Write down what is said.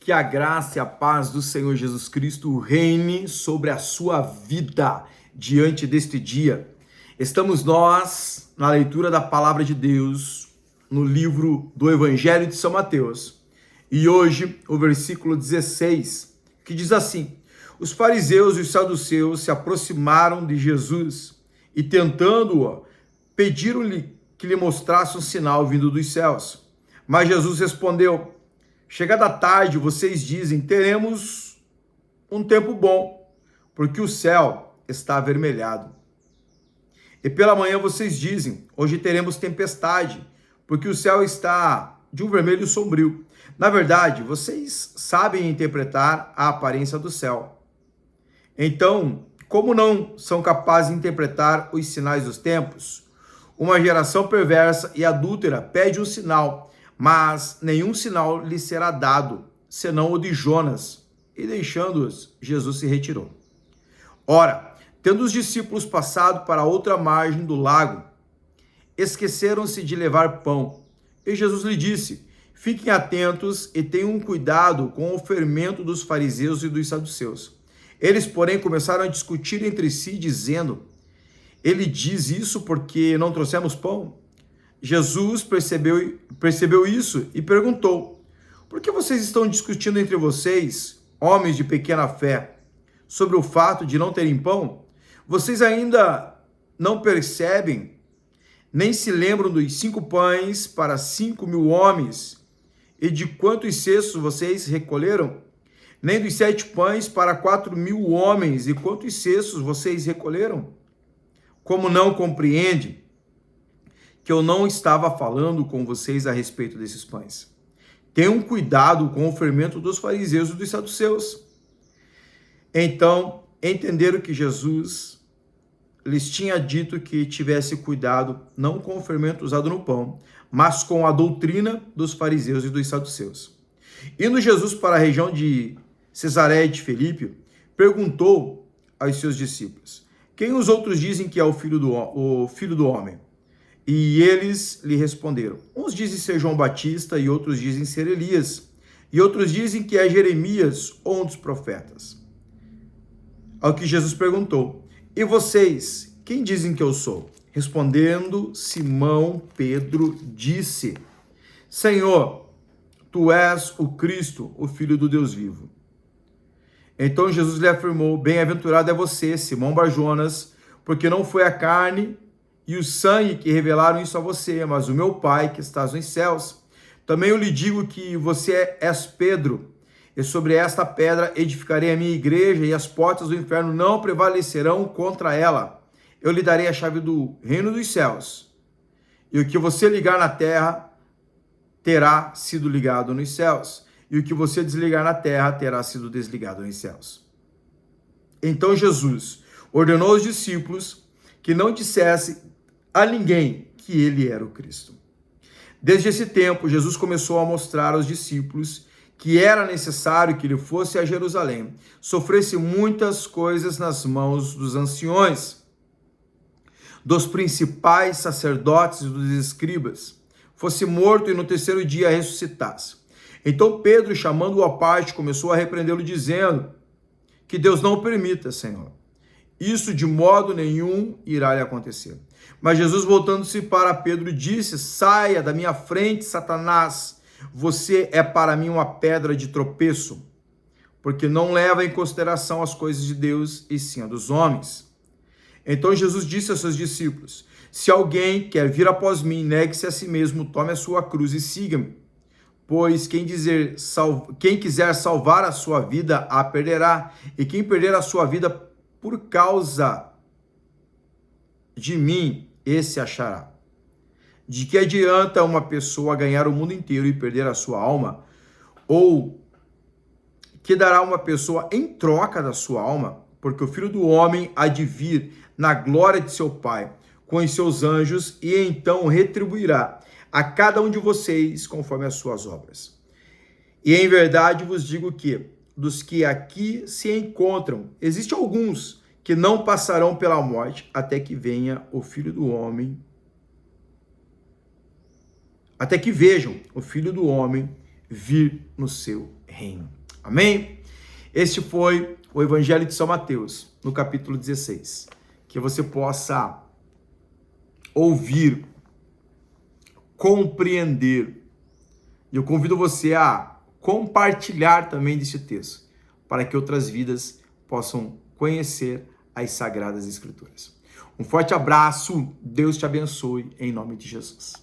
Que a graça e a paz do Senhor Jesus Cristo reine sobre a sua vida diante deste dia. Estamos nós na leitura da palavra de Deus no livro do Evangelho de São Mateus. E hoje o versículo 16, que diz assim: os fariseus e os saduceus se aproximaram de Jesus e, tentando-o, pediram-lhe que lhe mostrasse um sinal vindo dos céus. Mas Jesus respondeu: chegada a tarde, vocês dizem, teremos um tempo bom, porque o céu está avermelhado. E pela manhã vocês dizem, hoje teremos tempestade, porque o céu está de um vermelho sombrio. Na verdade, vocês sabem interpretar a aparência do céu. Então, como não são capazes de interpretar os sinais dos tempos? Uma geração perversa e adúltera pede um sinal, mas nenhum sinal lhe será dado, senão o de Jonas. E deixando-os, Jesus se retirou. Ora, tendo os discípulos passado para outra margem do lago, esqueceram-se de levar pão. E Jesus lhe disse: fiquem atentos e tenham cuidado com o fermento dos fariseus e dos saduceus. Eles, porém, começaram a discutir entre si, dizendo: ele diz isso porque não trouxemos pão? Jesus percebeu isso e perguntou: por que vocês estão discutindo entre vocês, homens de pequena fé, sobre o fato de não terem pão? Vocês ainda não percebem, nem se lembram dos 5 pães para 5.000 homens e de quantos cestos vocês recolheram? Nem dos 7 pães para 4.000 homens e quantos cestos vocês recolheram? Como não compreende que eu não estava falando com vocês a respeito desses pães? Tenham cuidado com o fermento dos fariseus e dos saduceus. Então, entenderam que Jesus lhes tinha dito que tivesse cuidado não com o fermento usado no pão, mas com a doutrina dos fariseus e dos saduceus. Indo Jesus para a região de Cesareia de Filipe, perguntou aos seus discípulos: quem os outros dizem que é o filho do homem? E eles lhe responderam: uns dizem ser João Batista, e outros dizem ser Elias, e outros dizem que é Jeremias ou um dos profetas. Ao que Jesus perguntou: e vocês, quem dizem que eu sou? Respondendo, Simão Pedro disse: Senhor, tu és o Cristo, o Filho do Deus vivo. Então Jesus lhe afirmou: bem-aventurado é você, Simão Bar-Jonas, porque não foi a carne e o sangue que revelaram isso a você, mas o meu Pai que estás nos céus. Também eu lhe digo que você és Pedro, e sobre esta pedra edificarei a minha igreja, e as portas do inferno não prevalecerão contra ela. Eu lhe darei a chave do reino dos céus, e o que você ligar na terra terá sido ligado nos céus, e o que você desligar na terra terá sido desligado nos céus. Então Jesus ordenou aos discípulos que não dissesse a ninguém que ele era o Cristo. Desde esse tempo, Jesus começou a mostrar aos discípulos que era necessário que ele fosse a Jerusalém, sofresse muitas coisas nas mãos dos anciões, dos principais sacerdotes e dos escribas, fosse morto e no terceiro dia ressuscitasse. Então Pedro, chamando-o à parte, começou a repreendê-lo, dizendo: que Deus não o permita, Senhor. Isso de modo nenhum irá lhe acontecer. Mas Jesus, voltando-se para Pedro, disse: saia da minha frente, Satanás. Você é para mim uma pedra de tropeço, porque não leva em consideração as coisas de Deus, e sim a dos homens. Então Jesus disse aos seus discípulos: se alguém quer vir após mim, negue-se a si mesmo, tome a sua cruz e siga-me. Pois quem quiser salvar a sua vida, a perderá. E quem perder a sua vida por causa de mim, esse achará. De que adianta uma pessoa ganhar o mundo inteiro e perder a sua alma? Ou que dará uma pessoa em troca da sua alma? Porque o Filho do Homem há de vir na glória de seu Pai, com os seus anjos, e então retribuirá a cada um de vocês conforme as suas obras. E em verdade vos digo que, dos que aqui se encontram, existem alguns que não passarão pela morte até que venha o Filho do Homem, até que vejam o Filho do Homem vir no seu reino. reino. Amém? Este foi o Evangelho de São Mateus, no capítulo 16. Que você possa ouvir, compreender. E eu convido você a compartilhar também deste texto, para que outras vidas possam conhecer as Sagradas Escrituras. Um forte abraço, Deus te abençoe, em nome de Jesus.